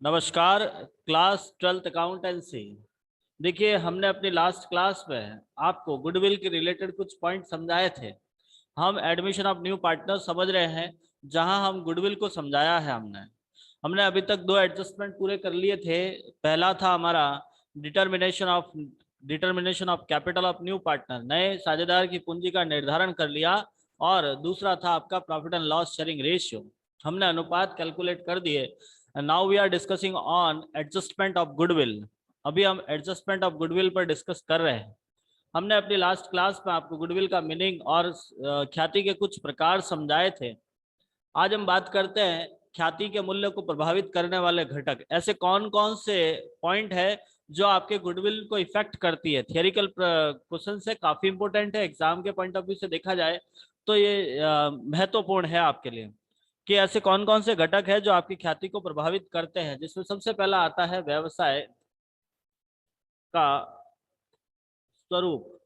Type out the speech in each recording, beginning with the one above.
नमस्कार। Class 12th accountancy. देखिए, हमने अपनी लास्ट क्लास में आपको गुडविल के रिलेटेड कुछ पॉइंट समझाए थे। हम एडमिशन ऑफ न्यू पार्टनर समझ रहे हैं, जहां हम गुडविल को समझाया है। हमने हमने अभी तक 2 एडजस्टमेंट पूरे कर लिए थे। पहला था हमारा determination of capital of new partner, नए साझेदार की पूंजी का निर्धारण कर लिया। और दूसरा था आपका profit and loss sharing ratio. हमने अनुपात कैलकुलेट कर दिए। Now we are discussing on adjustment of goodwill. अभी हम एडजस्टमेंट ऑफ गुडविल पर डिस्कस कर रहे हैं। हमने अपनी लास्ट क्लास में आपको गुडविल का मीनिंग और ख्याति के कुछ प्रकार समझाए थे। आज हम बात करते हैं ख्याति के मूल्य को प्रभावित करने वाले घटक। ऐसे कौन कौन से पॉइंट है जो आपके गुडविल को इफेक्ट करती है। थियोरिकल क्वेश्चन से काफी इंपॉर्टेंट है। एग्जाम के पॉइंट ऑफ व्यू से देखा जाए तो ये महत्वपूर्ण है आपके लिए कि ऐसे कौन कौन से घटक है जो आपकी ख्याति को प्रभावित करते हैं, जिसमें सबसे पहला आता है व्यवसाय का स्वरूप।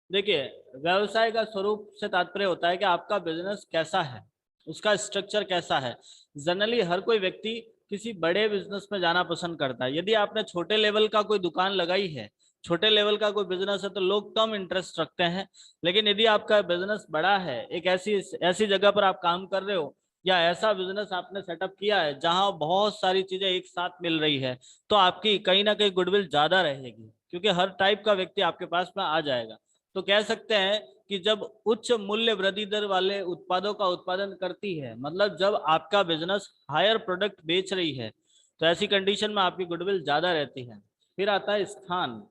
देखिए, व्यवसाय का स्वरूप से तात्पर्य होता है कि आपका बिजनेस कैसा है, उसका स्ट्रक्चर कैसा है। जनरली हर कोई व्यक्ति किसी बड़े बिजनेस में जाना पसंद करता है। यदि आपने छोटे लेवल का कोई दुकान लगाई है, छोटे लेवल का कोई बिजनेस है, तो लोग कम इंटरेस्ट रखते हैं। लेकिन यदि आपका बिजनेस बड़ा है, एक ऐसी ऐसी जगह पर आप काम कर रहे हो, या ऐसा बिजनेस आपने सेटअप किया है जहां बहुत सारी चीजें एक साथ मिल रही है, तो आपकी कहीं ना कहीं गुडविल ज्यादा रहेगी, क्योंकि हर टाइप का व्यक्ति आपके पास में आ जाएगा। तो कह सकते हैं कि जब उच्च मूल्य वृद्धि दर वाले उत्पादों का उत्पादन करती है, मतलब जब आपका बिजनेस हायर प्रोडक्ट बेच रही है, तो ऐसी कंडीशन में आपकी गुडविल ज्यादा रहती है। फिर आता है स्थान।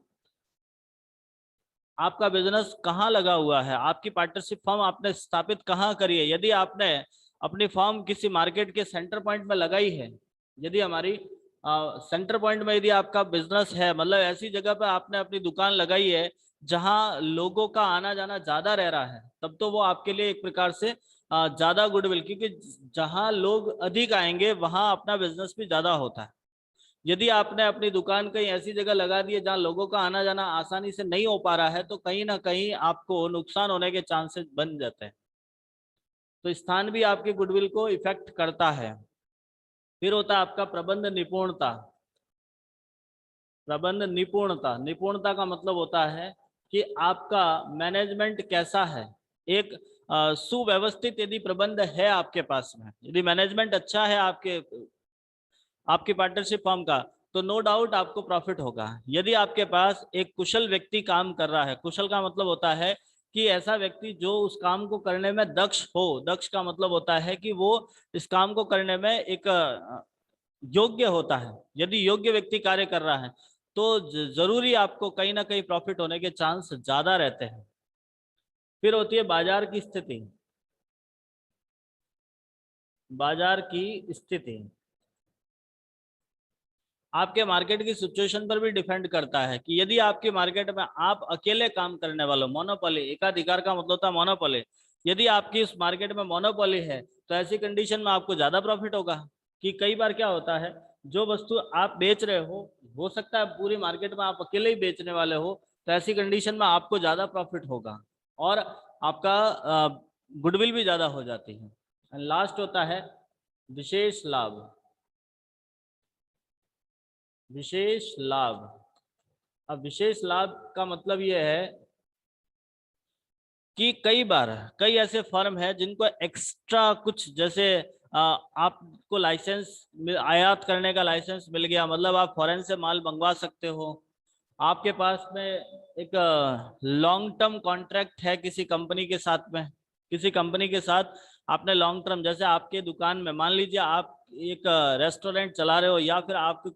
आपका बिजनेस कहाँ लगा हुआ है, आपकी पार्टनरशिप फर्म आपने स्थापित कहाँ करी है। यदि आपने अपनी फर्म किसी मार्केट के सेंटर पॉइंट में लगाई है, यदि हमारी सेंटर पॉइंट में यदि आपका बिजनेस है, मतलब ऐसी जगह पर आपने अपनी दुकान लगाई है जहां लोगों का आना जाना ज्यादा रह रहा है, तब तो वो आपके लिए एक प्रकार से ज्यादा गुडविल, क्योंकि जहां लोग अधिक आएंगे वहां अपना बिजनेस भी ज्यादा होता है। यदि आपने अपनी दुकान कहीं ऐसी जगह लगा दी है जहां लोगों का आना जाना आसानी से नहीं हो पा रहा है, तो कहीं ना कहीं आपको नुकसान होने के चांसेस बन जाते हैं। तो स्थान भी आपके गुडविल को इफेक्ट करता है। फिर होता है आपका प्रबंध निपुणता। प्रबंध निपुणता, निपुणता का मतलब होता है कि आपका मैनेजमेंट कैसा है। एक सुव्यवस्थित यदि प्रबंध है आपके पास में, यदि मैनेजमेंट अच्छा है आपकी पार्टनरशिप फर्म का, तो नो डाउट आपको प्रॉफिट होगा। यदि आपके पास एक कुशल व्यक्ति काम कर रहा है, कुशल का मतलब होता है कि ऐसा व्यक्ति जो उस काम को करने में दक्ष हो। दक्ष का मतलब होता है कि वो इस काम को करने में एक योग्य होता है। यदि योग्य व्यक्ति कार्य कर रहा है, तो जरूरी आपको कहीं ना कहीं प्रॉफिट होने के चांस ज्यादा रहते हैं। फिर होती है बाजार की स्थिति। बाजार की स्थिति आपके मार्केट की सिचुएशन पर भी डिपेंड करता है कि यदि आपकी मार्केट में आप अकेले काम करने वाले, मोनोपोली, एकाधिकार का मतलब होता है मोनोपोली। यदि आपकी उस मार्केट में मोनोपोली है, तो ऐसी कंडीशन में आपको ज्यादा प्रॉफिट होगा। कि कई बार क्या होता है, जो वस्तु आप बेच रहे हो सकता है पूरी मार्केट में आप अकेले ही बेचने वाले हो, तो ऐसी कंडीशन में आपको ज्यादा प्रॉफिट होगा और आपका गुडविल भी ज्यादा हो जाती है। लास्ट होता है विशेष लाभ। विशेष लाभ। अब विशेष लाभ का मतलब यह है कि कई बार कई ऐसे फर्म है जिनको एक्स्ट्रा कुछ, जैसे आपको लाइसेंस आयात करने का लाइसेंस मिल गया, मतलब आप फॉरेन से माल मंगवा सकते हो। आपके पास में एक लॉन्ग टर्म कॉन्ट्रैक्ट है किसी कंपनी के साथ में, किसी कंपनी के साथ आपने लॉन्ग टर्म, जैसे आपके दुकान में मान लीजिए आप एक रेस्टोरेंट चला रहे हो, या फिर आपकी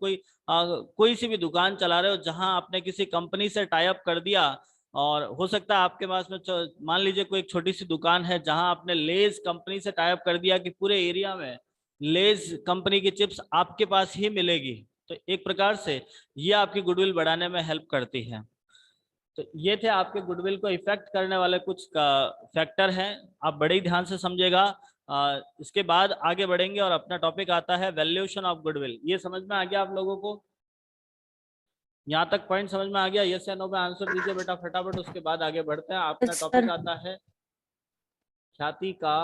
कोई सी भी दुकान चला रहे हो जहां आपने किसी कंपनी से टाई अप कर दिया। और हो सकता है आपके पास में मान लीजिए कोई एक छोटी सी दुकान है जहां आपने लेज कंपनी से टाई अप कर दिया कि पूरे एरिया में लेज कंपनी की चिप्स आपके पास ही मिलेगी। तो एक प्रकार से ये आपकी गुडविल बढ़ाने में हेल्प करती है। तो ये थे आपके गुडविल को इफेक्ट करने वाले कुछ फैक्टर हैं। आप बड़े ही ध्यान से समझेगा। इसके बाद आगे बढ़ेंगे और अपना टॉपिक आता है वैल्यूएशन ऑफ गुडविल। ये समझ में आ गया आप लोगों को? यहाँ तक पॉइंट समझ में आ गया? यस या नो में आंसर दीजिए बेटा फटाफट, उसके बाद आगे बढ़ते हैं। अपना टॉपिक सर। आता है ख्याति का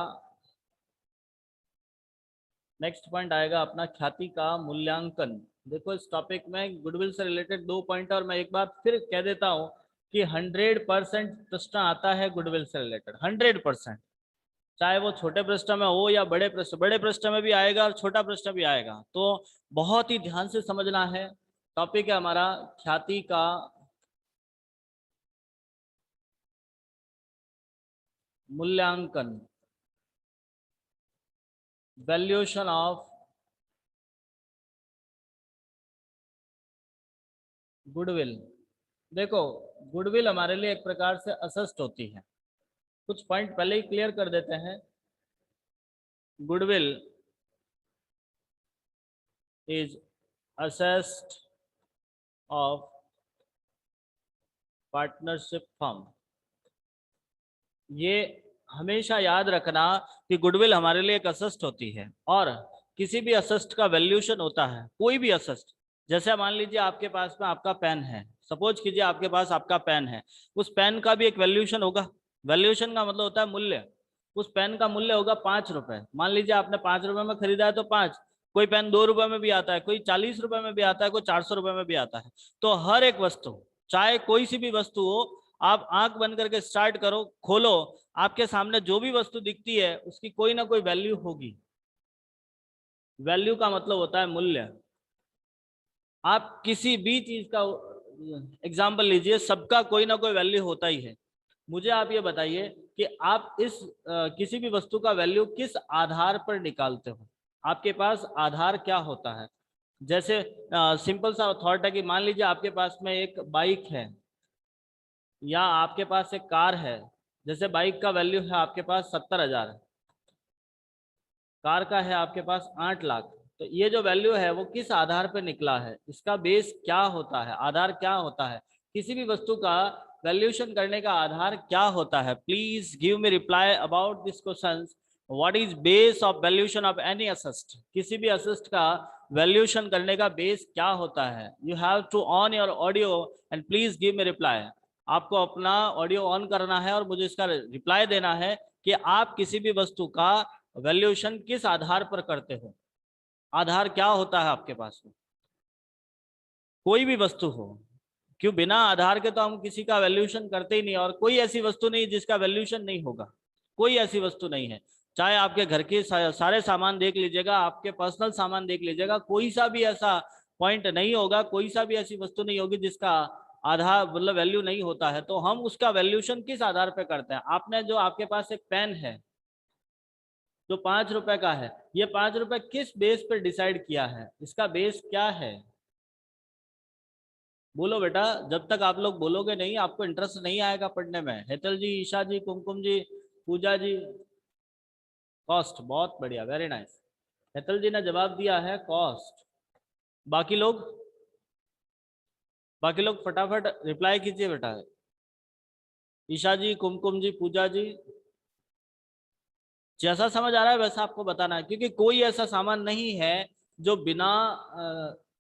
नेक्स्ट पॉइंट आएगा अपना ख्याति का मूल्यांकन। देखो इस टॉपिक में गुडविल से रिलेटेड 2 पॉइंट और मैं एक बार फिर कह देता हूं कि 100% प्रश्न आता है गुडविल से रिलेटेड, 100%, चाहे वो छोटे प्रश्न में हो या बड़े प्रश्न में भी आएगा और छोटा प्रश्न भी आएगा। तो बहुत ही ध्यान से समझना है। टॉपिक है हमारा ख्याति का मूल्यांकन, वैल्यूएशन ऑफ गुडविल। देखो गुडविल हमारे लिए एक प्रकार से असेस्ट होती है। कुछ पॉइंट पहले ही क्लियर कर देते हैं। Goodwill is assessed of partnership firm. ये हमेशा याद रखना कि गुडविल हमारे लिए एक असेस्ट होती है और किसी भी असेस्ट का वैल्यूएशन होता है। कोई भी असेस्ट, जैसे मान लीजिए आपके पास में आपका पेन है, सपोज कीजिए आपके पास आपका पेन है, उस पेन का भी एक वैल्यूएशन होगा। वैल्यूएशन का मतलब होता है मूल्य। उस पेन का मूल्य होगा 5 रुपए। मान लीजिए आपने 5 रुपए में खरीदा है तो 5, कोई पेन 2 रुपए में भी आता है, कोई 40 रुपए में भी आता है, कोई 400 रुपए में भी आता है। तो हर एक वस्तु, चाहे कोई सी भी वस्तु हो, आप आंख बंद करके स्टार्ट करो, खोलो, आपके सामने जो भी वस्तु दिखती है उसकी कोई ना कोई वैल्यू होगी। वैल्यू का मतलब होता है मूल्य। आप किसी भी चीज का एग्जाम्पल लीजिए, सबका कोई ना कोई वैल्यू होता ही है। मुझे आप ये बताइए कि आप इस किसी भी वस्तु का वैल्यू किस आधार पर निकालते हो। आपके पास आधार क्या होता है? जैसे सिंपल सा थॉट है कि मान लीजिए आपके पास में एक बाइक है या आपके पास एक कार है। जैसे बाइक का वैल्यू है आपके पास 70,000, कार का है आपके पास 8 लाख। तो ये जो वैल्यू है वो किस आधार पर निकला है, इसका बेस क्या होता है, आधार क्या होता है? किसी भी वस्तु का वैल्यूएशन करने का आधार क्या होता है? Please give me reply about this question. What is base of valuation of any asset? किसी भी असेस्ट का वैल्यूएशन करने का बेस क्या होता है? You have to on your audio and please give me reply. आपको अपना ऑडियो ऑन करना है और मुझे इसका रिप्लाई देना है कि आप किसी भी वस्तु का वैल्यूएशन किस आधार पर करते हो। आधार क्या होता है आपके पास में? कोई भी वस्तु हो, क्यों बिना आधार के तो हम किसी का वैल्यूएशन करते ही नहीं। और कोई ऐसी वस्तु नहीं जिसका वैल्यूएशन नहीं होगा, कोई ऐसी वस्तु नहीं है। चाहे आपके घर के सारे सामान देख लीजिएगा, आपके पर्सनल सामान देख लीजिएगा, कोई सा भी ऐसा पॉइंट नहीं होगा, कोई सा भी ऐसी वस्तु नहीं होगी जिसका आधार मतलब वैल्यू नहीं होता है। तो हम उसका वैल्यूएशन किस आधार पर करते हैं? आपने जो आपके पास एक पेन है जो 5 रुपए का है, ये 5 रुपए किस बेस पर डिसाइड किया है? इसका बेस क्या है? बोलो बेटा। जब तक आप लोग बोलोगे नहीं, आपको इंटरेस्ट नहीं आएगा पढ़ने में। हेतल जी, ईशा जी, कुमकुम जी, पूजा जी। कॉस्ट, बहुत बढ़िया, वेरी नाइस। हेतल जी ने जवाब दिया है कॉस्ट। बाकी लोग, बाकी लोग फटाफट रिप्लाई कीजिए बेटा। ईशा जी, कुमकुम जी, पूजा जी। जैसा समझ आ रहा है वैसा आपको बताना है, क्योंकि कोई ऐसा सामान नहीं है जो बिना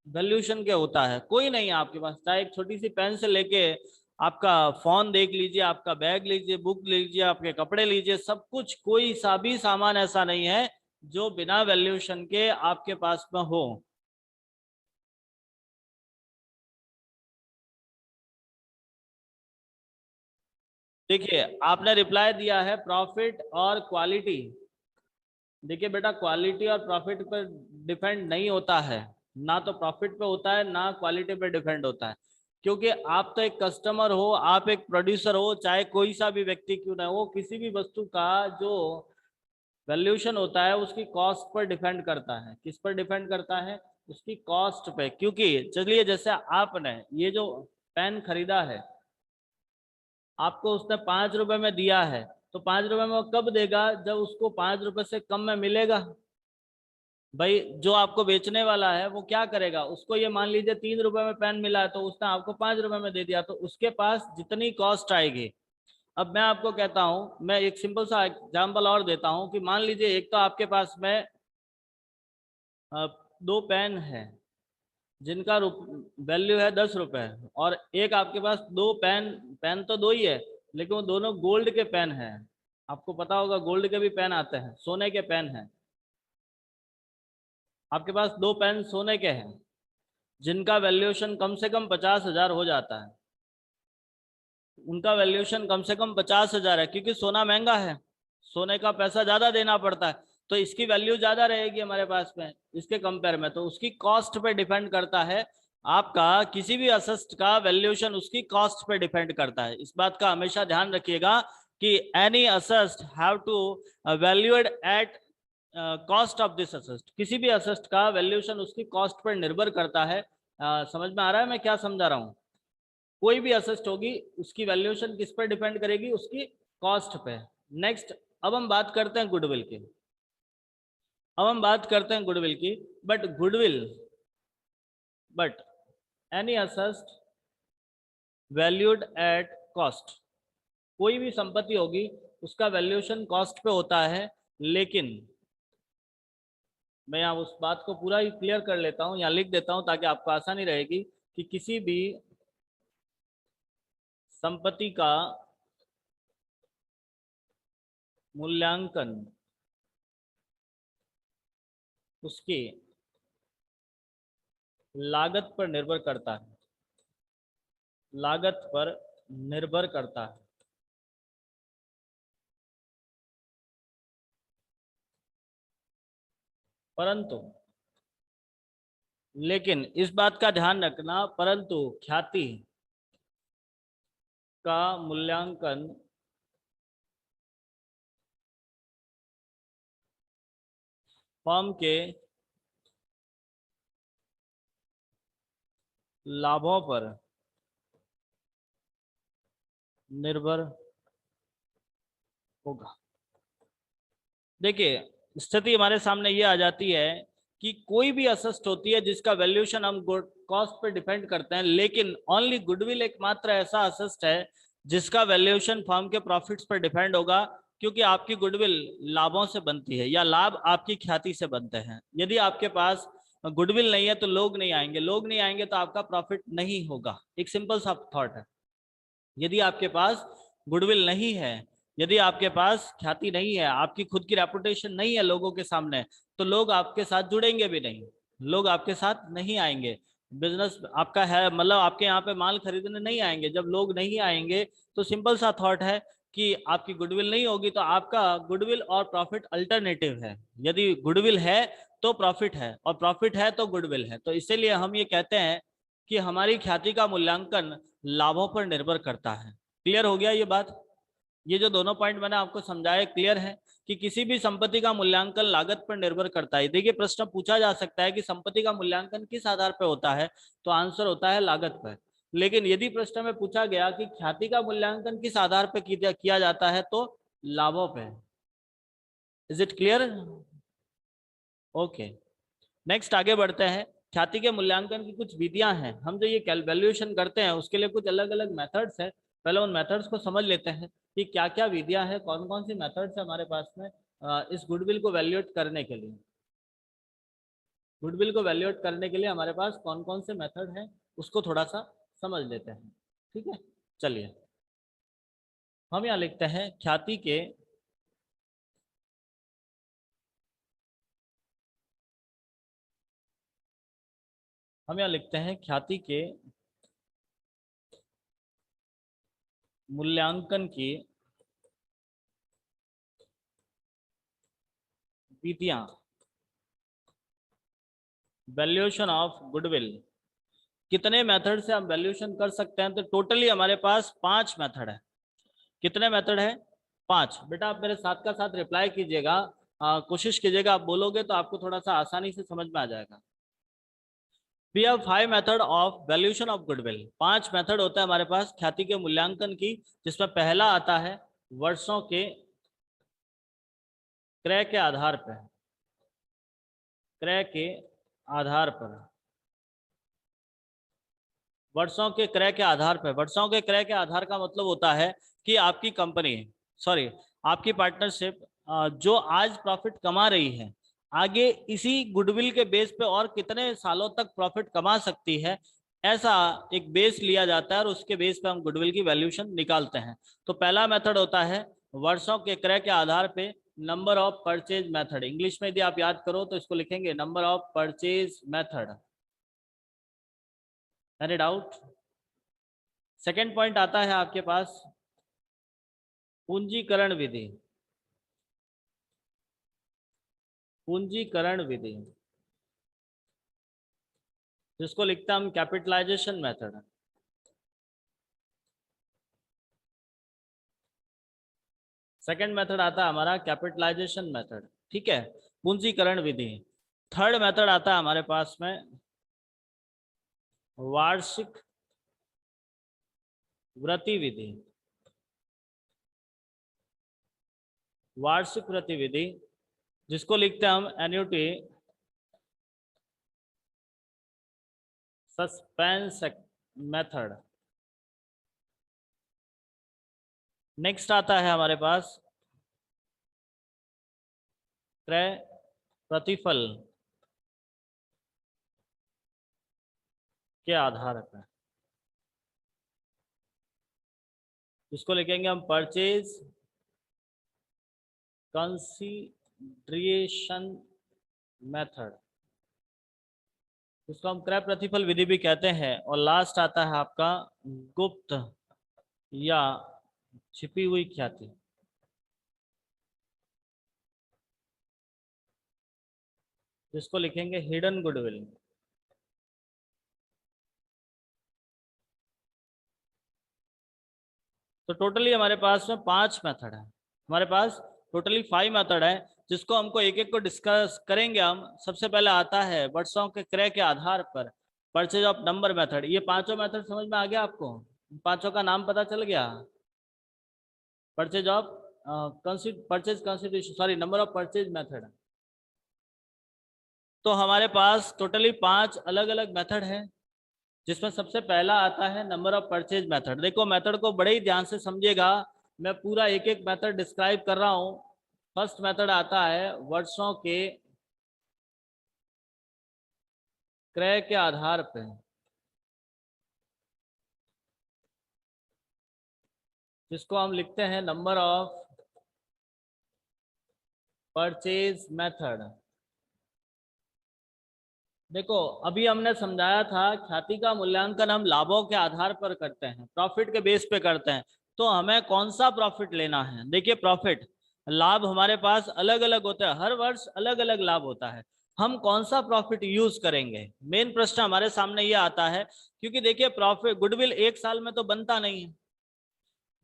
वैल्यूएशन के होता है। कोई नहीं है आपके पास, चाहे एक छोटी सी पेन से लेके आपका फोन देख लीजिए, आपका बैग लीजिए, बुक लीजिए, आपके कपड़े लीजिए, सब कुछ, कोई सा भी सामान ऐसा नहीं है जो बिना वैल्यूएशन के आपके पास में हो। देखिए आपने रिप्लाई दिया है प्रॉफिट और क्वालिटी। देखिए बेटा, क्वालिटी और प्रॉफिट पर डिपेंड नहीं होता है, ना तो प्रॉफिट पे होता है ना क्वालिटी पे डिपेंड होता है। क्योंकि आप तो एक कस्टमर हो, आप एक प्रोड्यूसर हो, चाहे कोई सा भी व्यक्ति क्यों ना हो, किसी भी वस्तु का जो वैल्यूएशन होता है उसकी कॉस्ट पर डिपेंड करता है। किस पर डिपेंड करता है? उसकी कॉस्ट पे। क्योंकि चलिए जैसे आपने ये जो पेन खरीदा है, आपको उसने 5 रुपए में दिया है, तो 5 रुपए में वो कब देगा? जब उसको 5 रुपए से कम में मिलेगा। भाई जो आपको बेचने वाला है वो क्या करेगा? उसको ये मान लीजिए 3 रुपए में पेन मिला है, तो उसने आपको 5 रुपए में दे दिया, तो उसके पास जितनी कॉस्ट आएगी। अब मैं आपको कहता हूं, मैं एक सिंपल सा एग्जांपल और देता हूं कि मान लीजिए एक तो आपके पास में अ, 2 पेन है जिनका वैल्यू है 10 रुपए, और एक आपके पास 2 पेन, पेन तो दो ही है लेकिन वो दोनों गोल्ड के पेन है। आपको पता होगा गोल्ड के भी पेन आते हैं, सोने के पेन हैं। आपके पास 2 पेन सोने के हैं जिनका वैल्यूएशन कम से कम 50,000 हो जाता है, उनका वैल्यूएशन कम से कम 50,000 है, क्योंकि सोना महंगा है, सोने का पैसा ज्यादा देना पड़ता है, तो इसकी वैल्यू ज्यादा रहेगी हमारे पास में इसके कंपेयर में, तो उसकी कॉस्ट पे डिपेंड करता है। आपका किसी भी असेस्ट का वैल्यूएशन उसकी कॉस्ट पे डिपेंड करता है। इस बात का हमेशा ध्यान रखिएगा कि any asset have to valued at cost of this asset. किसी भी असेस्ट का वैल्यूएशन उसकी कॉस्ट पर निर्भर करता है। समझ में आ रहा है मैं क्या समझा रहा हूँ? कोई भी असेस्ट होगी उसकी वैल्यूएशन किस पर डिपेंड करेगी? उसकी कॉस्ट पे। नेक्स्ट, अब हम बात करते हैं गुडविल की। But any asset valued at cost, कोई भी संपत्ति होगी उसका वैल्यूएशन कॉस्ट पे होता है, लेकिन मैं यहाँ उस बात को पूरा ही क्लियर कर लेता हूँ, यहाँ लिख देता हूँ ताकि आपको आसानी रहेगी कि किसी भी संपत्ति का मूल्यांकन उसकी लागत पर निर्भर करता है, लागत पर निर्भर करता है। परंतु, लेकिन इस बात का ध्यान रखना, परंतु ख्याति का मूल्यांकन फर्म के लाभों पर निर्भर होगा। देखिए, स्थिति हमारे सामने ये आ जाती है कि कोई भी असेस्ट होती है जिसका वैल्यूएशन हम कॉस्ट पर डिपेंड करते हैं, लेकिन ओनली गुडविल एकमात्र ऐसा असेस्ट है जिसका वैल्यूएशन फर्म के प्रॉफिट्स पर डिपेंड होगा, क्योंकि आपकी गुडविल लाभों से बनती है या लाभ आपकी ख्याति से बनते हैं। यदि आपके पास गुडविल नहीं है तो लोग नहीं आएंगे, लोग नहीं आएंगे तो आपका प्रॉफिट नहीं होगा। एक सिंपल सा थॉट है। यदि आपके पास गुडविल नहीं है, यदि आपके पास ख्याति नहीं है, आपकी खुद की रेपुटेशन नहीं है लोगों के सामने, तो लोग आपके साथ जुड़ेंगे भी नहीं, लोग आपके साथ नहीं आएंगे। बिजनेस आपका है, मतलब आपके यहाँ पे माल खरीदने नहीं आएंगे। जब लोग नहीं आएंगे तो सिंपल सा थॉट है कि आपकी गुडविल नहीं होगी, तो आपका गुडविल और प्रॉफिट अल्टरनेटिव है। यदि गुडविल है तो प्रॉफिट है, और प्रॉफिट है तो गुडविल है। तो इसीलिए हम ये कहते हैं कि हमारी ख्याति का मूल्यांकन लाभों पर निर्भर करता है। क्लियर हो गया ये बात? ये जो दोनों पॉइंट मैंने आपको समझाया क्लियर है कि किसी भी संपत्ति का मूल्यांकन लागत पर निर्भर करता है। देखिए, प्रश्न पूछा जा सकता है कि संपत्ति का मूल्यांकन किस आधार पर होता है, तो आंसर होता है लागत पर। लेकिन यदि प्रश्न में पूछा गया कि ख्याति का मूल्यांकन किस आधार पर किया जाता है, तो लाभों पे। Is it clear? Okay, next आगे बढ़ते हैं। ख्याति के मूल्यांकन की कुछ विधियां हैं। हम जो ये वैल्यूएशन करते हैं उसके लिए कुछ अलग अलग मेथड्स हैं। पहले उन मेथड्स को समझ लेते हैं कि क्या क्या विधियां हैं, कौन कौन सी मेथड्स है हमारे पास में इस गुडविल को वैल्यूएट करने के लिए। गुडविल को वैल्यूएट करने के लिए हमारे पास कौन कौन से मेथड हैं उसको थोड़ा सा समझ लेते हैं। ठीक है, चलिए हम यहाँ लिखते हैं ख्याति के ख्याति के मूल्यांकन की विधियां। वैल्यूएशन ऑफ गुडविल, कितने मेथड से हम वैल्यूएशन कर सकते हैं? तो टोटली हमारे पास 5 मेथड है। कितने मेथड है? 5। बेटा आप मेरे साथ का साथ रिप्लाई कीजिएगा, कोशिश कीजिएगा, आप बोलोगे तो आपको थोड़ा सा आसानी से समझ में आ जाएगा। We have 5 method of valuation of goodwill. 5 method होता है हमारे पास ख्याति के मूल्यांकन की, जिसमें पहला आता है वर्षों के क्रय के आधार पर। क्रय के आधार पर, वर्षों के क्रय के आधार पर। वर्षों के क्रय के आधार का मतलब होता है कि आपकी कंपनी, सॉरी आपकी पार्टनरशिप जो आज प्रॉफिट कमा रही है, आगे इसी गुडविल के बेस पे और कितने सालों तक प्रॉफिट कमा सकती है, ऐसा एक बेस लिया जाता है और उसके बेस पे हम गुडविल की वैल्यूएशन निकालते हैं। तो पहला मेथड होता है वर्षों के क्रय के आधार पे number of purchase method. English में यदि आप याद करो तो इसको लिखेंगे number of purchase method. Any doubt? Second point आता है आपके पास पूंजीकरण विधि। पूंजीकरण विधि जिसको लिखते हैं हम कैपिटलाइजेशन मेथड। सेकेंड मेथड आता है हमारा कैपिटलाइजेशन मेथड, ठीक है, पूंजीकरण विधि। थर्ड मेथड आता है हमारे पास में वार्षिक वृद्धि विधि। वार्षिक वृद्धि विधि जिसको लिखते हैं हम एन्युटी सस्पेंस मेथड। नेक्स्ट आता है हमारे पास क्रय प्रतिफल के आधार पर, इसको लिखेंगे हम परचेज कंसीडरेशन मेथड, इसको हम क्रय प्रतिफल विधि भी कहते हैं। और लास्ट आता है आपका गुप्त या छिपी हुई ख्याति, जिसको लिखेंगे हिडन गुडविल। तो टोटली हमारे पास में 5 मेथड है, हमारे पास टोटली 5 मेथड है, जिसको हमको एक एक को डिस्कस करेंगे हम। सबसे पहले आता है वर्षों के क्रय के आधार पर परचेज ऑफ नंबर मेथड। ये पांचों मेथड समझ में आ गया आपको? पांचों का नाम पता चल गया? Purchase of purchase consideration, sorry, number of purchase method. तो हमारे पास टोटली 5 अलग अलग मेथड है, जिसमें सबसे पहला आता है नंबर ऑफ परचेज मेथड। देखो मेथड को बड़े ही ध्यान से समझिएगा, मैं पूरा एक एक मेथड डिस्क्राइब कर रहा हूं। फर्स्ट मेथड आता है वर्षों के क्रय के आधार पर, जिसको हम लिखते हैं नंबर ऑफ परचेज मेथड। देखो अभी हमने समझाया था ख्याति का मूल्यांकन हम लाभों के आधार पर करते हैं, प्रॉफिट के बेस पे करते हैं। तो हमें कौन सा प्रॉफिट लेना है? देखिए प्रॉफिट, लाभ हमारे पास अलग अलग होते हैं, हर वर्ष अलग अलग लाभ होता है। हम कौन सा प्रॉफिट यूज करेंगे, मेन प्रश्न हमारे सामने ये आता है। क्योंकि देखिए प्रॉफिट, गुडविल एक साल में तो बनता नहीं है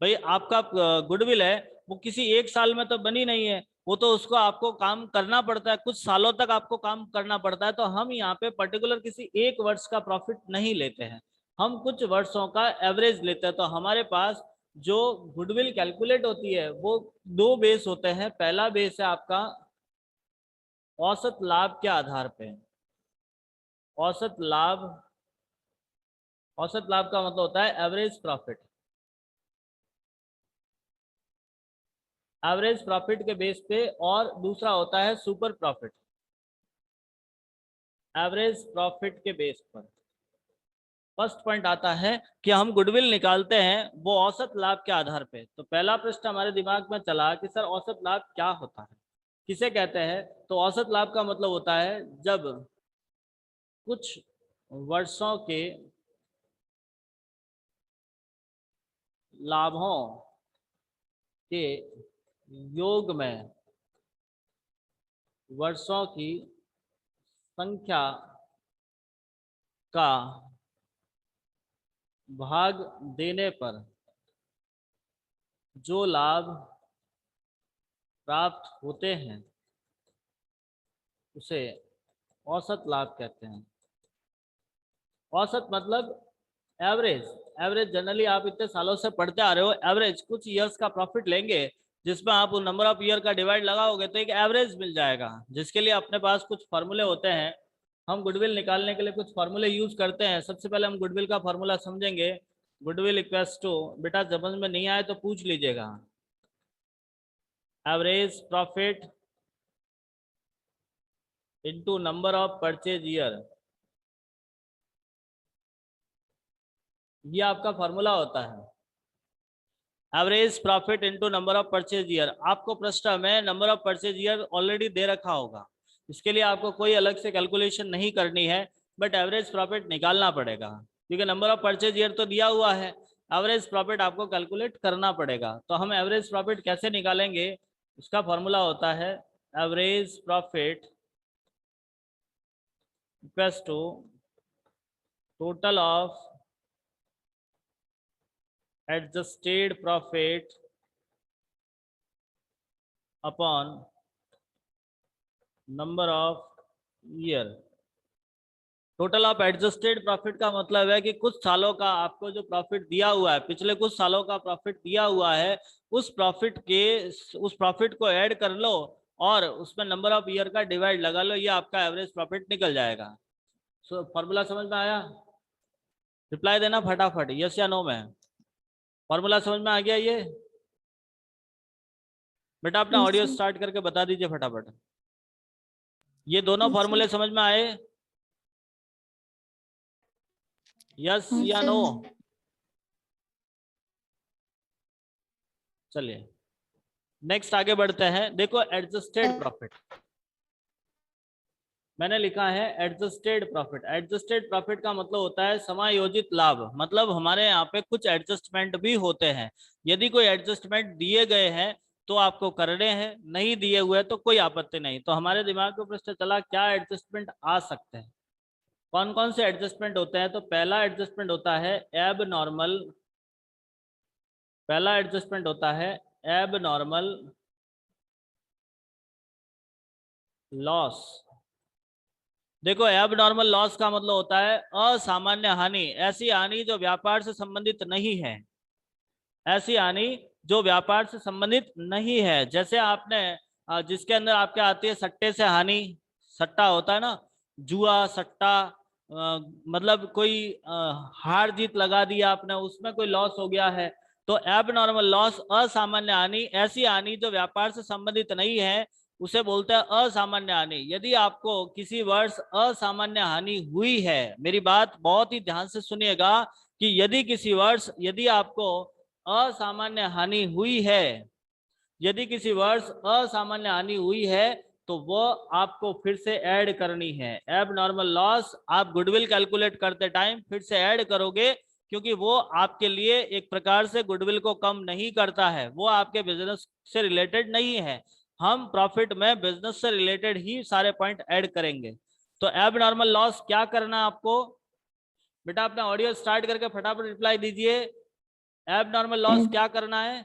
भाई। आपका गुडविल है वो किसी एक साल में तो बनी नहीं है, वो तो उसको आपको काम करना पड़ता है, कुछ सालों तक आपको काम करना पड़ता है। तो हम यहाँ पे पर्टिकुलर किसी एक वर्ष का प्रॉफिट नहीं लेते हैं, हम कुछ वर्षों का एवरेज लेते हैं। तो हमारे पास जो गुडविल कैलकुलेट होती है वो 2 बेस होते हैं। पहला बेस है आपका औसत लाभ के आधार पे। औसत लाभ, औसत लाभ का मतलब होता है एवरेज प्रॉफिट। एवरेज प्रॉफिट के बेस पे। और दूसरा होता है सुपर प्रॉफिट, एवरेज प्रॉफिट के बेस पर। फर्स्ट पॉइंट आता है कि हम गुडविल निकालते हैं वो औसत लाभ के आधार पे। तो पहला प्रश्न हमारे दिमाग में चला कि सर औसत लाभ क्या होता है, किसे कहते हैं? तो औसत लाभ का मतलब होता है जब कुछ वर्षों के लाभों के योग में वर्षों की संख्या का भाग देने पर जो लाभ प्राप्त होते हैं उसे औसत लाभ कहते हैं। औसत मतलब एवरेज। एवरेज जनरली आप इतने सालों से पढ़ते आ रहे हो, एवरेज कुछ ईयर्स का प्रॉफिट लेंगे, जिसमें आप नंबर ऑफ ईयर का डिवाइड लगाओगे तो एक एवरेज मिल जाएगा, जिसके लिए अपने पास कुछ फॉर्मूले होते हैं। हम गुडविल निकालने के लिए कुछ फॉर्मूले यूज करते हैं। सबसे पहले हम गुडविल का फॉर्मूला समझेंगे। गुडविल इक्वल्स टू, बेटा समझ में नहीं आए तो पूछ लीजिएगा, average profit into number of purchase year, ये आपका फॉर्मूला होता है। Average profit into number of purchase year. आपको प्रश्न में number of purchase year already दे रखा होगा, इसके लिए आपको कोई अलग से कैलकुलेशन नहीं करनी है, बट एवरेज प्रॉफिट निकालना पड़ेगा क्योंकि नंबर ऑफ परचेज ईयर तो दिया हुआ है, एवरेज प्रॉफिट आपको कैलकुलेट करना पड़ेगा। तो हम एवरेज प्रॉफिट कैसे निकालेंगे, उसका फॉर्मूला होता है average profit equals to total of adjusted profit upon number of year। Total of adjusted profit का मतलब है कि कुछ सालों का आपको जो प्रॉफिट दिया हुआ है, पिछले कुछ सालों का प्रॉफिट दिया हुआ है, उस प्रॉफिट को ऐड कर लो और उसमें नंबर ऑफ ईयर का डिवाइड लगा लो, ये आपका एवरेज प्रॉफिट निकल जाएगा। सो फॉर्मूला समझ में आया? रिप्लाई देना फटाफट, यस या नो में। फॉर्मूला समझ में आ गया ये? बेटा अपना ऑडियो स्टार्ट करके बता दीजिए फटाफट। ये दोनों फॉर्मूले समझ में आए? यस या नो? चलिए नेक्स्ट आगे बढ़ते हैं। देखो एडजस्टेड प्रॉफिट मैंने लिखा है, एडजस्टेड प्रॉफिट। एडजस्टेड प्रॉफिट का मतलब होता है समायोजित लाभ। मतलब हमारे यहाँ पे कुछ एडजस्टमेंट भी होते हैं, यदि कोई एडजस्टमेंट दिए गए हैं तो आपको करने हैं, नहीं दिए हुए तो कोई आपत्ति नहीं। तो हमारे दिमाग में प्रश्न चला क्या एडजस्टमेंट आ सकते हैं, कौन कौन से एडजस्टमेंट होते हैं। तो पहला एडजस्टमेंट होता है एब नॉर्मल, पहला एडजस्टमेंट होता है एब नॉर्मल लॉस। देखो एब नॉर्मल लॉस का मतलब होता है असामान्य हानि, ऐसी हानि जो व्यापार से संबंधित नहीं है, ऐसी हानि जो व्यापार से संबंधित नहीं है। जैसे आपने जिसके अंदर आपके आती है सट्टे से हानि, सट्टा होता है ना, जुआ सट्टा, मतलब कोई हार जीत लगा दिया आपने, उसमें कोई लॉस हो गया है। तो एब नॉर्मल लॉस असामान्य हानि, ऐसी हानि जो व्यापार से संबंधित नहीं है, उसे बोलते हैं असामान्य हानि। यदि आपको किसी वर्ष असामान्य हानि हुई है, मेरी बात बहुत ही ध्यान से सुनिएगा कि यदि किसी वर्ष यदि आपको असामान्य हानि हुई है, यदि किसी वर्ष असामान्य हानि हुई है तो वो आपको फिर से ऐड करनी है। एब नॉर्मल लॉस आप गुडविल कैलकुलेट करते टाइम फिर से ऐड करोगे, क्योंकि वो आपके लिए एक प्रकार से गुडविल को कम नहीं करता है, वो आपके बिजनेस से रिलेटेड नहीं है। हम प्रॉफिट में बिजनेस से रिलेटेड ही सारे पॉइंट ऐड करेंगे। तो एब नॉर्मल लॉस क्या करना है आपको, बेटा अपना ऑडियो स्टार्ट करके फटाफट रिप्लाई दीजिए। एब नॉर्मल लॉस क्या करना है,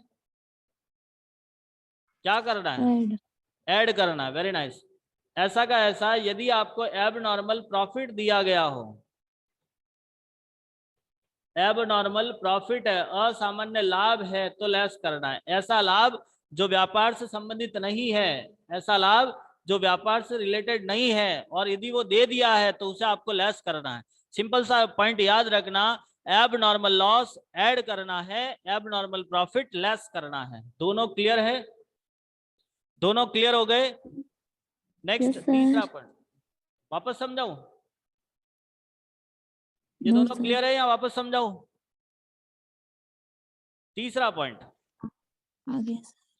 क्या करना है? ऐड करना है। Very nice. ऐसा का ऐसा यदि आपको एब नॉर्मल प्रॉफिट दिया गया हो, एब नॉर्मल प्रॉफिट है, असामान्य लाभ है, तो लेस करना है। ऐसा लाभ जो व्यापार से संबंधित नहीं है, ऐसा लाभ जो व्यापार से रिलेटेड नहीं है और यदि वो दे दिया है तो उसे आपको लेस करना है। सिंपल सा पॉइंट याद रखना, एब नॉर्मल लॉस ऐड करना है, एब नॉर्मल प्रॉफिट लेस करना है। दोनों क्लियर है? दोनों क्लियर हो गए? नेक्स्ट तीसरा पॉइंट वापस समझाऊं, ये दोनों क्लियर है या वापस समझाऊं? तीसरा point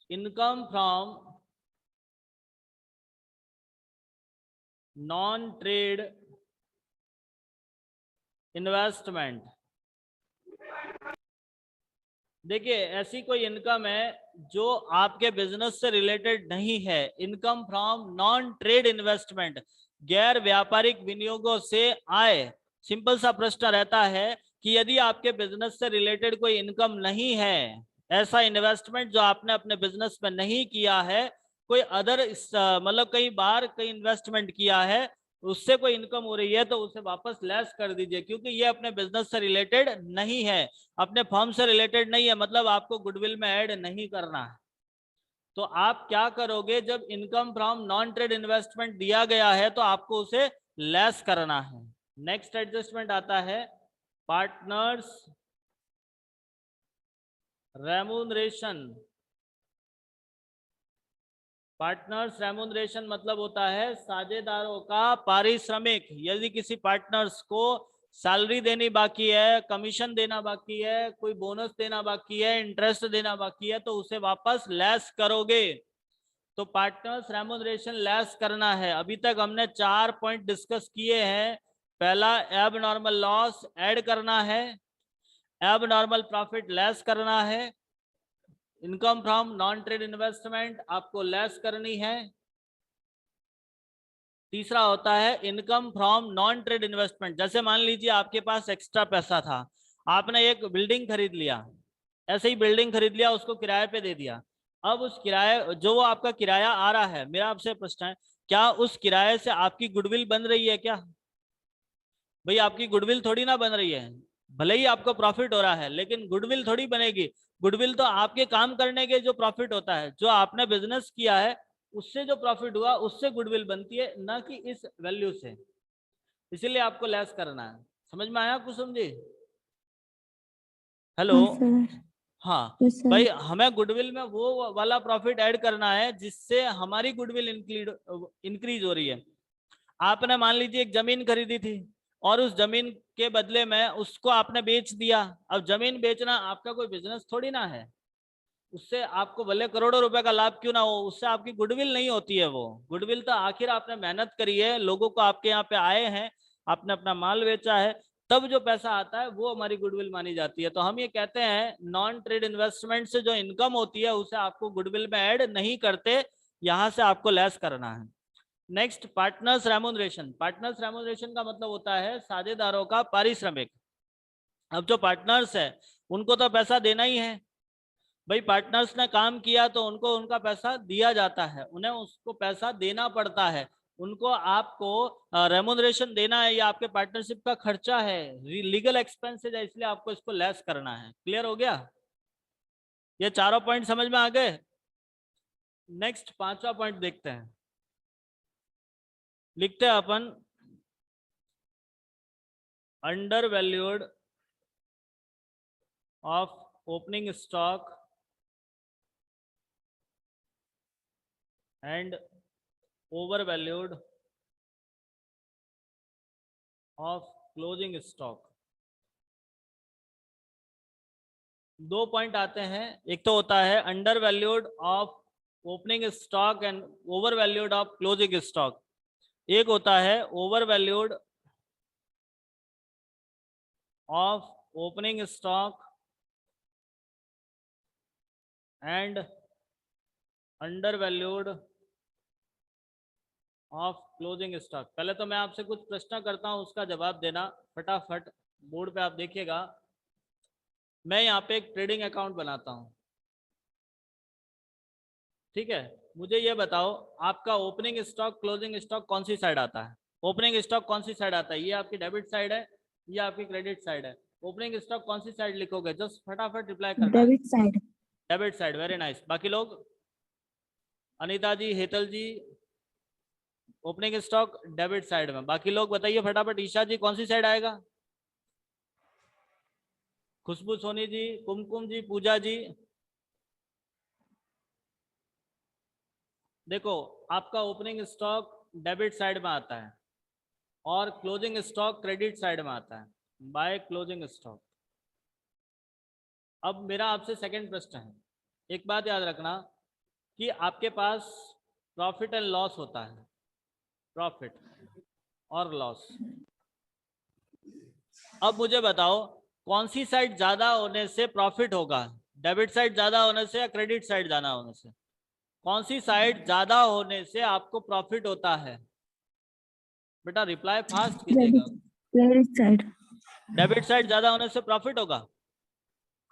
income from non trade investment. देखिए ऐसी कोई इनकम है जो आपके बिजनेस से रिलेटेड नहीं है, income from non trade investment, गैर व्यापारिक विनियोगों से आय। सिंपल सा प्रश्न रहता है कि यदि आपके बिजनेस से रिलेटेड कोई इनकम नहीं है, ऐसा इन्वेस्टमेंट जो आपने अपने बिजनेस में नहीं किया है, कोई अदर मतलब कई बार कई इन्वेस्टमेंट किया है, उससे कोई इनकम हो रही है, तो उसे वापस लेस कर दीजिए, क्योंकि ये अपने बिजनेस से रिलेटेड नहीं है, अपने फर्म से रिलेटेड नहीं है, मतलब आपको गुडविल में ऐड नहीं करना है। तो आप क्या करोगे, जब income from non trade investment दिया गया है तो आपको उसे लेस करना है। नेक्स्ट एडजस्टमेंट आता है पार्टनर्स रेम्यूनरेशन। पार्टनर्स रेम्यूनरेशन मतलब होता है साझेदारों का पारिश्रमिक। यदि किसी पार्टनर्स को सैलरी देनी बाकी है, कमीशन देना बाकी है, कोई बोनस देना बाकी है, इंटरेस्ट देना बाकी है, तो उसे वापस लेस करोगे। तो पार्टनर्स रेम्युनरेशन लेस करना है। अभी तक हमने 4 पॉइंट डिस्कस किए हैं। पहला, एब नॉर्मल लॉस ऐड करना है, एब नॉर्मल प्रॉफिट लेस करना है, income from non trade investment आपको लेस करनी है। तीसरा होता है income from non trade investment. जैसे मान लीजिए आपके पास एक्स्ट्रा पैसा था, आपने एक बिल्डिंग खरीद लिया, ऐसे ही बिल्डिंग खरीद लिया, उसको किराए पे दे दिया। अब उस किराए, जो वो आपका किराया आ रहा है, मेरा आपसे प्रश्न है, क्या उस किराए से आपकी गुडविल बन रही है क्या? भाई आपकी गुडविल थोड़ी ना बन रही है। भले ही आपको प्रॉफिट हो रहा है, लेकिन गुडविल थोड़ी बनेगी। गुडविल तो आपके काम करने के जो प्रॉफिट होता है, जो आपने बिजनेस किया है उससे जो प्रॉफिट हुआ, उससे गुडविल बनती है, ना कि इस वैल्यू से। इसीलिए आपको लेस करना है। समझ में आया कुसुम जी? हेलो। हाँ सर। हाँ यस सर। भाई, हमें गुडविल में वो वाला प्रॉफिट ऐड करना है जिससे हमारी गुडविल इंक्रीज हो रही है। आपने मान लीजिए एक जमीन खरीदी थी और उस जमीन के बदले में उसको आपने बेच दिया। अब जमीन बेचना आपका कोई बिजनेस थोड़ी ना है, उससे आपको भले करोड़ों रुपए का लाभ क्यों ना हो, उससे आपकी गुडविल नहीं होती है। वो गुडविल तो आखिर आपने मेहनत करी है, लोगों को आपके यहाँ पे आए हैं, आपने अपना माल बेचा है, तब जो पैसा आता है वो हमारी गुडविल मानी जाती है। तो हम ये कहते हैं नॉन ट्रेड इन्वेस्टमेंट से जो इनकम होती है उसे आपको गुडविल में ऐड नहीं करते, यहाँ से आपको लेस करना है। Next, partners remuneration. Partners remuneration का मतलब होता है साझेदारों का पारिश्रमिक। अब जो पार्टनर्स है उनको तो पैसा देना ही है भाई, पार्टनर्स ने काम किया तो उनको उनका पैसा दिया जाता है, उन्हें उसको पैसा देना पड़ता है। उनको आपको रेम्युनरेशन देना है, या आपके पार्टनरशिप का खर्चा है, लीगल एक्सपेंसेस है, इसलिए आपको इसको लेस करना है। क्लियर हो गया? ये चारों पॉइंट समझ में आ गए? नेक्स्ट पांचवा पॉइंट देखते हैं। लिखते हैं अपन, under valued of opening stock and over valued of closing stock. दो पॉइंट आते हैं, एक तो होता है under valued of opening stock and over valued of closing stock. एक होता है over valued of opening stock and under valued of closing stock. पहले तो मैं आपसे कुछ प्रश्न करता हूं, उसका जवाब देना फटाफट। बोर्ड पे आप देखिएगा, मैं यहाँ पे एक ट्रेडिंग अकाउंट बनाता हूँ, ठीक है? मुझे ये बताओ, आपका ओपनिंग स्टॉक क्लोजिंग स्टॉक कौन सी साइड आता है? ओपनिंग स्टॉक कौन सी साइड आता है? ये आपकी डेबिट साइड है, ये आपकी क्रेडिट साइड है। ओपनिंग स्टॉक कौन सी साइड लिखोगे? जस्ट फटाफट रिप्लाई करना है। Debit side. Debit side, very nice. बाकी लोग, अनीता जी, हेतल जी, ओपनिंग स्टॉक डेबिट साइड में। बाकी लोग बताइए फटाफट। ईशा जी, कौन सी साइड आएगा? खुशबू सोनी जी, कुमकुम जी, पूजा जी। देखो, आपका ओपनिंग स्टॉक डेबिट साइड में आता है और क्लोजिंग स्टॉक क्रेडिट साइड में आता है, बाय क्लोजिंग स्टॉक। अब मेरा आपसे सेकंड प्रश्न है, एक बात याद रखना कि आपके पास प्रॉफिट एंड लॉस होता है, प्रॉफिट और लॉस। अब मुझे बताओ, कौन सी साइड ज्यादा होने से प्रॉफिट होगा? डेबिट साइड ज्यादा होने से या क्रेडिट साइड ज्यादा होने से? कौन सी साइड ज्यादा होने से आपको प्रॉफिट होता है? बेटा रिप्लाई फास्ट कीजिएगा। Credit credit side. Debit side ज्यादा होने से प्रॉफिट होगा?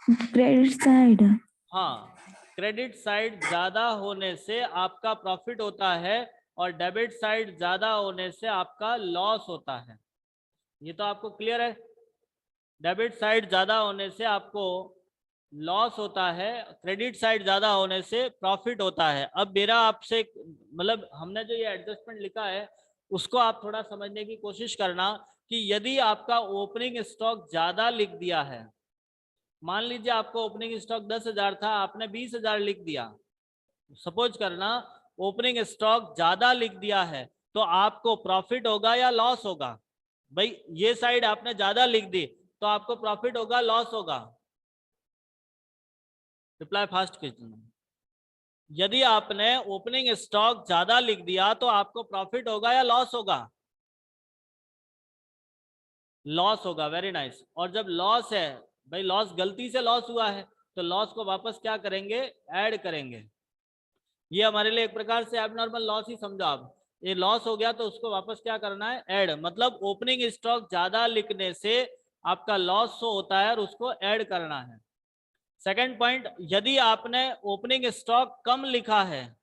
Credit side. हाँ, क्रेडिट साइड ज्यादा होने से आपका प्रॉफिट होता है और डेबिट साइड ज्यादा होने से आपका लॉस होता है। ये तो आपको क्लियर है? डेबिट साइड ज्यादा होने से आपको लॉस होता है, क्रेडिट साइड ज्यादा होने से प्रॉफिट होता है। अब मेरा आपसे मतलब हमने जो ये एडजस्टमेंट लिखा है उसको आप थोड़ा समझने की कोशिश करना कि यदि आपका ओपनिंग स्टॉक ज्यादा लिख दिया है, मान लीजिए आपको ओपनिंग स्टॉक 10,000 था, आपने 20,000 लिख दिया, सपोज करना ओपनिंग स्टॉक ज्यादा लिख दिया है, तो आपको प्रॉफिट होगा या लॉस होगा? भाई ये साइड आपने ज्यादा लिख दी तो आपको प्रॉफिट होगा लॉस होगा? रिप्लाई फास्ट कीजिए। यदि आपने ओपनिंग स्टॉक ज्यादा लिख दिया तो आपको प्रॉफिट होगा या लॉस होगा? लॉस होगा। Very nice. और जब लॉस है, भाई लॉस गलती से लॉस हुआ है तो लॉस को वापस क्या करेंगे? ऐड करेंगे। ये हमारे लिए एक प्रकार से एबनॉर्मल लॉस ही समझो आप। ये लॉस हो गया तो उसको वापस क्या करना है? ऐड। मतलब ओपनिंग स्टॉक ज्यादा लिखने से आपका लॉस शो होता है और उसको ऐड करना है। सेकंड पॉइंट, यदि आपने ओपनिंग स्टॉक कम लिखा है,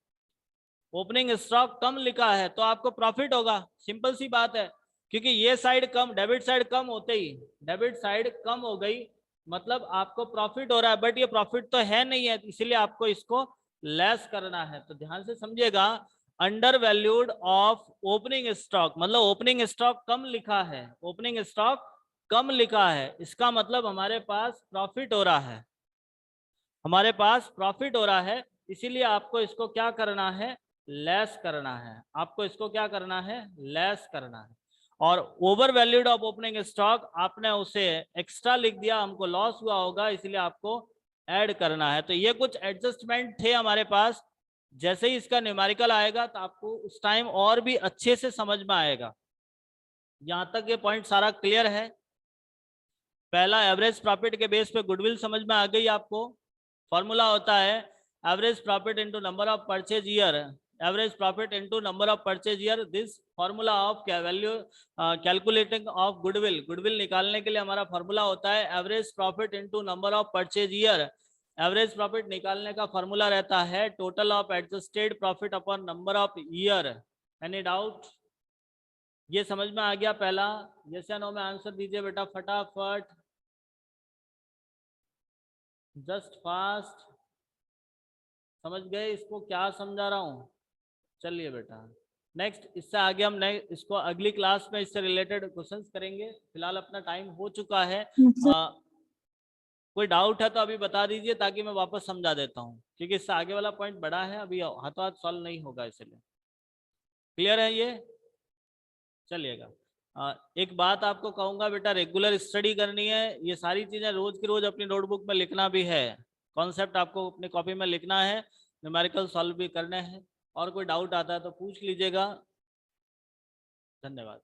ओपनिंग स्टॉक कम लिखा है तो आपको प्रॉफिट होगा। सिंपल सी बात है, क्योंकि ये साइड कम, डेबिट साइड कम होते ही डेबिट साइड कम हो गई, मतलब आपको प्रॉफिट हो रहा है, बट ये प्रॉफिट तो है नहीं है, इसीलिए आपको इसको लेस करना है। तो ध्यान से समझिएगा, under valued of opening stock मतलब ओपनिंग स्टॉक कम लिखा है, ओपनिंग स्टॉक कम लिखा है, इसका मतलब हमारे पास प्रॉफिट हो रहा है, हमारे पास प्रॉफिट हो रहा है। इसीलिए आपको इसको क्या करना है? लेस करना है। आपको इसको क्या करना है? लेस करना है। और over valued of opening stock आपने उसे एक्स्ट्रा लिख दिया, हमको लॉस हुआ होगा, इसलिए आपको ऐड करना है। तो ये कुछ एडजस्टमेंट थे हमारे पास। जैसे ही इसका न्यूमेरिकल आएगा तो आपको उस टाइम और भी अच्छे से समझ में आएगा। यहां तक ये पॉइंट सारा क्लियर है? पहला, एवरेज प्रॉफिट के बेस पे गुडविल समझ में आ गई आपको? फॉर्मूला होता है average profit into number of purchase year, average profit into number of purchase year. This formula of value calculating of goodwill, goodwill निकालने के लिए हमारा फॉर्मूला होता है average profit into number of purchase year. Average profit निकालने का formula रहता है total of adjusted profit upon number of year. Any doubt? ये समझ में आ गया पहला? यस या नो में आंसर दीजिए बेटा फटाफट, जस्ट फास्ट। समझ गए इसको क्या समझा रहा हूँ? चलिए बेटा, नेक्स्ट इससे आगे हम इसको अगली क्लास में इससे रिलेटेड क्वेश्चंस करेंगे। फिलहाल अपना टाइम हो चुका है। कोई डाउट है तो अभी बता दीजिए ताकि मैं वापस समझा देता हूँ, क्योंकि इससे आगे वाला पॉइंट बड़ा है, अभी हाथों हाथ सॉल्व नहीं होगा, इसलिए। क्लियर है ये? चलिएगा। एक बात आपको कहूंगा बेटा, रेगुलर स्टडी करनी है, ये सारी चीजें रोज की रोज अपनी नोटबुक में लिखना भी है, कॉन्सेप्ट आपको अपनी कॉपी में लिखना है, न्यूमेरिकल सॉल्व भी करने हैं। और कोई डाउट आता है तो पूछ लीजिएगा। धन्यवाद।